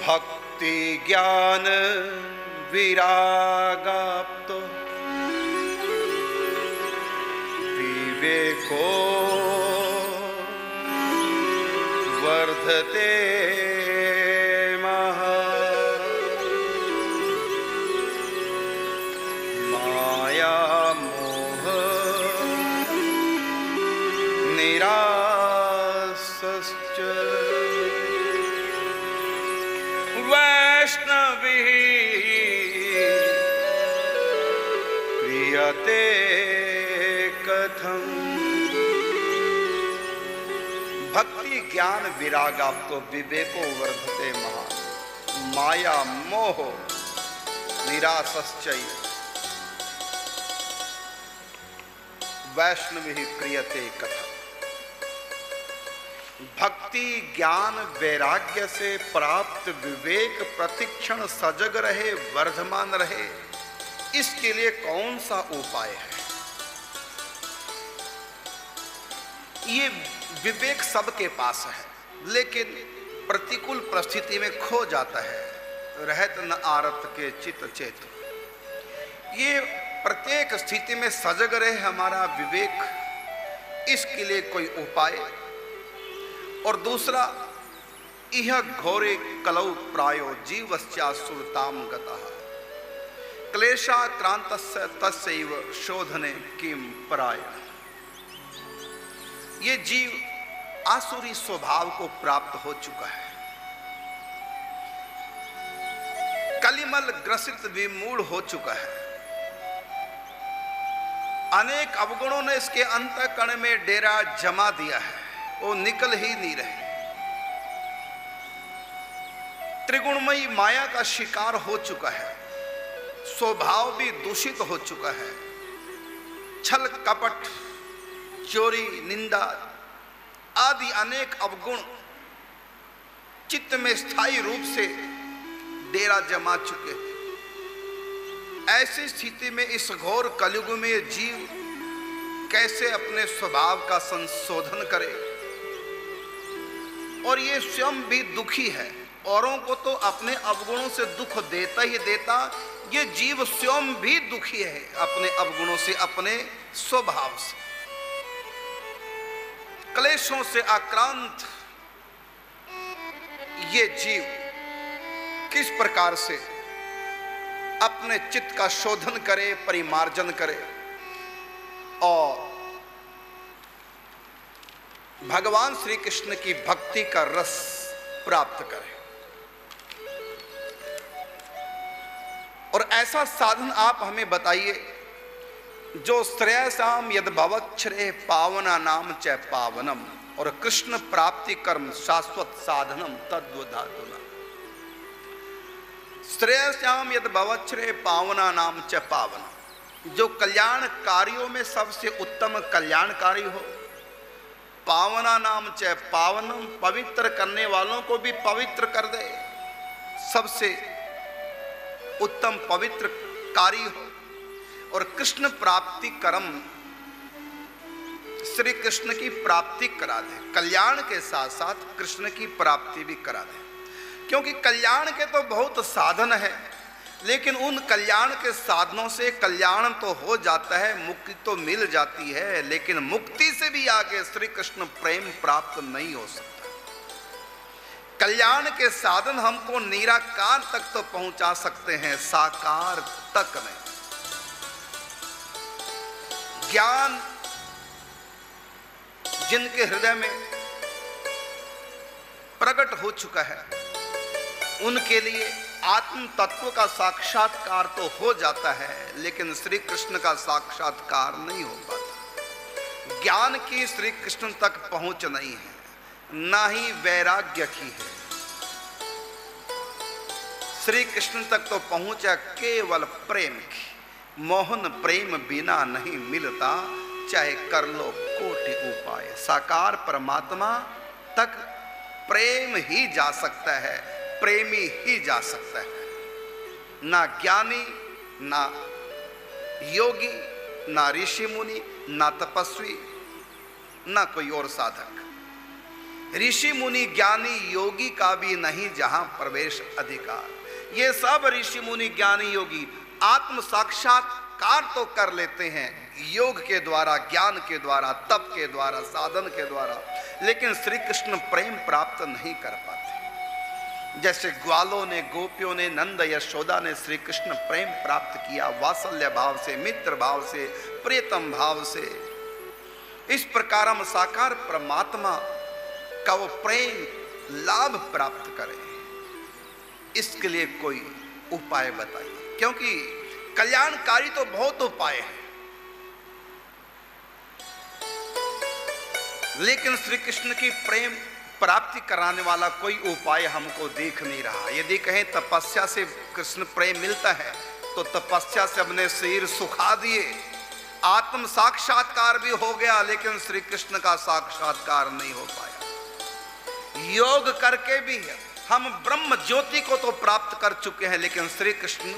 भक्ति ज्ञान विरागाप्तो विवेको वर्धते माया मोह निरासश्च वैष्णवी क्रियते कथम। भक्ति ज्ञान विरागाप्तो विवेको वर्धते महान माया मोह निरासश्चैव वैष्णवी क्रियते कथम। भक्ति ज्ञान वैराग्य से प्राप्त विवेक प्रतिक्षण सजग रहे, वर्धमान रहे, इसके लिए कौन सा उपाय है? ये विवेक सबके पास है, लेकिन प्रतिकूल परिस्थिति में खो जाता है। रहत न आरत के चित चेत। ये प्रत्येक स्थिति में सजग रहे हमारा विवेक, इसके लिए कोई उपाय। और दूसरा, इह घोरे कलौ प्रायो जीवस्या सुरताम गतः क्लेशाक्रांतस्य तस्यैव शोधने किम पराय। ये जीव आसुरी स्वभाव को प्राप्त हो चुका है, कलिमल ग्रसित विमूढ़ हो चुका है। अनेक अवगुणों ने इसके अंतःकरण में डेरा जमा दिया है, वो निकल ही नहीं रहे। त्रिगुणमयी माया का शिकार हो चुका है, स्वभाव भी दूषित हो चुका है। छल कपट चोरी निंदा आदि अनेक अवगुण चित्त में स्थायी रूप से डेरा जमा चुके हैं। ऐसी स्थिति में इस घोर कलयुग में जीव कैसे अपने स्वभाव का संशोधन करे? और ये स्वयं भी दुखी है, औरों को तो अपने अवगुणों से दुख देता ही देता, ये जीव स्वयं भी दुखी है अपने अवगुणों से, अपने स्वभाव से। क्लेशों से आक्रांत ये जीव किस प्रकार से अपने चित्त का शोधन करे, परिमार्जन करे और भगवान श्री कृष्ण की भक्ति का रस प्राप्त करे। और ऐसा साधन आप हमें बताइए जो श्रेयसाम यद भवच्छ्रेय पावना नाम च पावनम, और कृष्ण प्राप्ति कर्म शाश्वत साधनम तद्वधातुना। श्रेयसाम यद भवच्छ्रेय पावना नाम च पावनम, जो कल्याणकारियों में सबसे उत्तम कल्याणकारी हो। पावना नाम च पावनम, पवित्र करने वालों को भी पवित्र कर दे, सबसे उत्तम पवित्र कारी हो। और कृष्ण प्राप्ति कर्म, श्री कृष्ण की प्राप्ति करा दे, कल्याण के साथ साथ कृष्ण की प्राप्ति भी करा दे। क्योंकि कल्याण के तो बहुत साधन है, लेकिन उन कल्याण के साधनों से कल्याण तो हो जाता है, मुक्ति तो मिल जाती है, लेकिन मुक्ति से भी आगे श्री कृष्ण प्रेम प्राप्त नहीं हो सकता। कल्याण के साधन हमको निराकार तक तो पहुंचा सकते हैं, साकार तक नहीं। ज्ञान जिनके हृदय में प्रकट हो चुका है, उनके लिए आत्म तत्व का साक्षात्कार तो हो जाता है, लेकिन श्री कृष्ण का साक्षात्कार नहीं हो पाता। ज्ञान की श्री कृष्ण तक पहुंच नहीं है, ना ही वैराग्य की है। श्री कृष्ण तक तो पहुंचा केवल प्रेम की। मोहन प्रेम बिना नहीं मिलता, चाहे कर लो कोटि उपाय। साकार परमात्मा तक प्रेम ही जा सकता है, प्रेमी ही जा सकता है। ना ज्ञानी, ना योगी, ना ऋषि मुनि, ना तपस्वी, ना कोई और साधक। ऋषि मुनि ज्ञानी योगी का भी नहीं जहां प्रवेश अधिकार। ये सब ऋषि मुनि ज्ञानी योगी आत्म साक्षात्कार तो कर लेते हैं योग के द्वारा, ज्ञान के द्वारा, तप के द्वारा, साधन के द्वारा, लेकिन श्री कृष्ण प्रेम प्राप्त नहीं कर पाते। जैसे ग्वालों ने, गोपियों ने, नंद यशोदा ने श्री कृष्ण प्रेम प्राप्त किया वात्सल्य भाव से, मित्र भाव से, प्रियतम भाव से। इस प्रकार हम साकार परमात्मा का वो प्रेम लाभ प्राप्त करें, इसके लिए कोई उपाय बताइए, क्योंकि कल्याणकारी तो बहुत उपाय है, लेकिन श्री कृष्ण की प्रेम प्राप्ति कराने वाला कोई उपाय हमको दिख नहीं रहा। यदि कहें तपस्या से कृष्ण प्रेम मिलता है तो तपस्या से अपने शरीर सुखा दिए, आत्म साक्षात्कार भी हो गया, लेकिन श्री कृष्ण का साक्षात्कार नहीं हो पाया। योग करके भी हम ब्रह्म ज्योति को तो प्राप्त कर चुके हैं, लेकिन श्री कृष्ण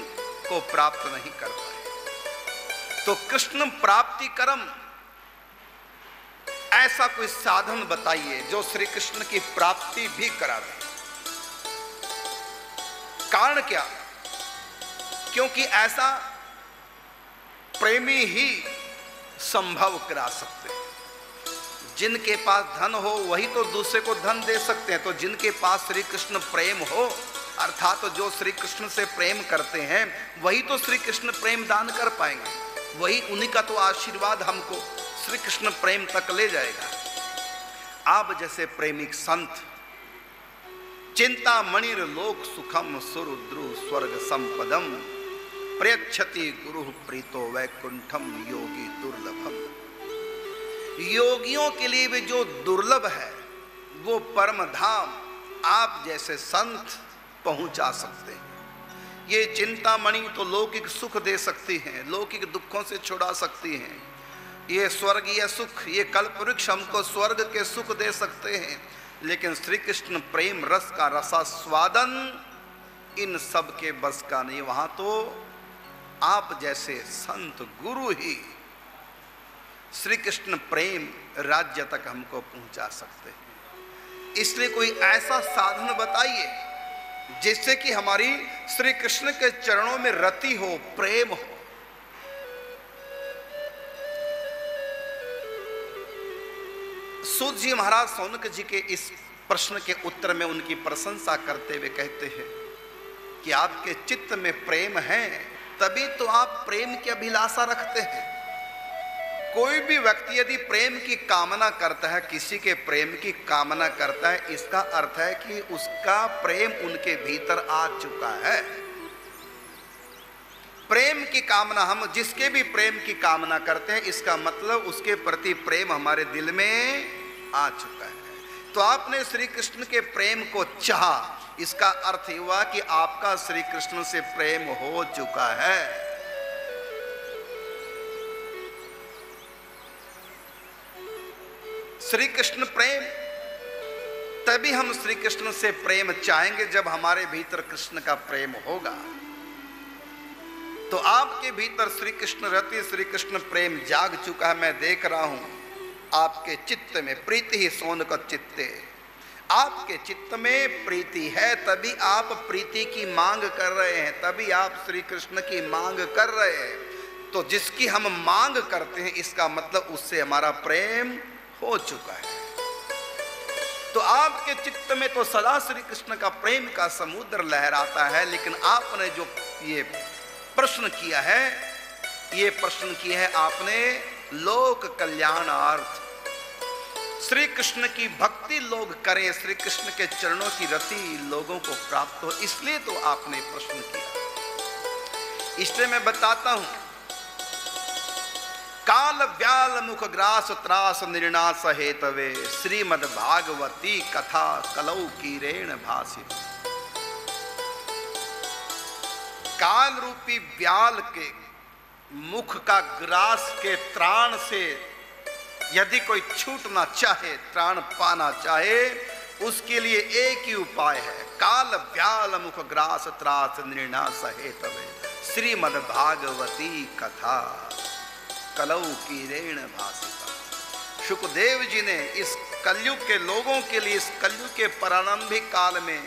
को प्राप्त नहीं कर पाए। तो कृष्ण प्राप्ति कर्म ऐसा कोई साधन बताइए जो श्री कृष्ण की प्राप्ति भी करा दे। कारण क्या? क्योंकि ऐसा प्रेमी ही संभव करा सकते हैं। जिनके पास धन हो वही तो दूसरे को धन दे सकते हैं। तो जिनके पास श्री कृष्ण प्रेम हो, अर्थात तो जो श्री कृष्ण से प्रेम करते हैं वही तो श्री कृष्ण प्रेम दान कर पाएंगे। वही उन्हीं का तो आशीर्वाद हमको श्री कृष्ण प्रेम तक ले जाएगा। आप जैसे प्रेमिक संत चिंता मणिर लोक सुखम सुरुद्रु स्वर्ग संपदम प्रयच्छति गुरु प्रीतो वैकुंठम योगी दुर्लभम। योगियों के लिए भी जो दुर्लभ है वो परम धाम आप जैसे संत पहुंचा सकते हैं। ये चिंतामणि तो लौकिक सुख दे सकती हैं, लौकिक दुखों से छुड़ा सकती हैं। ये स्वर्गीय सुख, ये कल्प वृक्ष हमको स्वर्ग के सुख दे सकते हैं, लेकिन श्री कृष्ण प्रेम रस का रसास्वादन इन सब के बस का नहीं। वहां तो आप जैसे संत गुरु ही श्री कृष्ण प्रेम राज्य तक हमको पहुंचा सकते हैं। इसलिए कोई ऐसा साधन बताइए जिससे कि हमारी श्री कृष्ण के चरणों में रति हो, प्रेम हो। सूत जी महाराज सौनक जी के इस प्रश्न के उत्तर में उनकी प्रशंसा करते हुए कहते हैं कि आपके चित्त में प्रेम है, तभी तो आप प्रेम की अभिलाषा रखते हैं। कोई भी व्यक्ति यदि प्रेम की कामना करता है, किसी के प्रेम की कामना करता है, इसका अर्थ है कि उसका प्रेम उनके भीतर आ चुका है। प्रेम की कामना, हम जिसके भी प्रेम की कामना करते हैं, इसका मतलब उसके प्रति प्रेम हमारे दिल में आ चुका है। तो आपने श्री कृष्ण के प्रेम को चाहा, इसका अर्थ हुआ कि आपका श्री कृष्ण से प्रेम हो चुका है। श्री कृष्ण प्रेम, तभी हम श्री कृष्ण से प्रेम चाहेंगे जब हमारे भीतर कृष्ण का प्रेम होगा। तो आपके भीतर श्री कृष्ण रति, श्री कृष्ण प्रेम जाग चुका है। मैं देख रहा हूं आपके चित्त में प्रीति ही सौनक चित्ते, आपके चित्त में प्रीति है, तभी आप प्रीति की मांग कर रहे हैं, तभी आप श्री कृष्ण की मांग कर रहे हैं। तो जिसकी हम मांग करते हैं, इसका मतलब उससे हमारा प्रेम हो चुका है। तो आपके चित्त में तो सदा श्री कृष्ण का प्रेम का समुद्र लहराता है, लेकिन आपने जो ये प्रश्न किया है, ये प्रश्न किया है आपने लोक कल्याणार्थ, श्री कृष्ण की भक्ति लोग करें, श्री कृष्ण के चरणों की रति लोगों को प्राप्त हो, इसलिए तो आपने प्रश्न किया। इसलिए मैं बताता हूं, काल व्याल मुख ग्रास त्रास निर्णास हेतवे श्रीमद् भागवती कथा कलौ कीरेण भासित। काल रूपी व्याल के मुख का ग्रास के त्राण से यदि कोई छूटना चाहे, त्राण पाना चाहे, उसके लिए एक ही उपाय है, काल व्याल मुख ग्रास त्रास निर्णास हेतवे श्रीमद् भागवती कथा कलौ कीरेण भासिता। सुखदेव जी ने इस कलयुग के लोगों के लिए इस कलयुग के प्रारंभिक काल में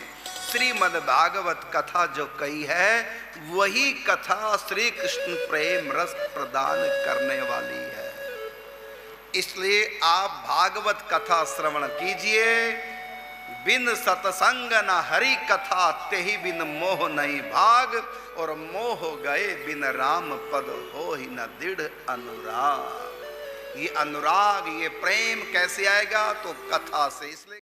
श्रीमद् भागवत कथा जो कही है, वही कथा श्री कृष्ण प्रेम रस प्रदान करने वाली है। इसलिए आप भागवत कथा श्रवण कीजिए। बिन सतसंग न हरि कथा, तेहि बिन मोह नहीं भाग, और मोह गए बिन राम पद हो ही न दृढ़ अनुराग। ये अनुराग, ये प्रेम कैसे आएगा? तो कथा से। इसलिए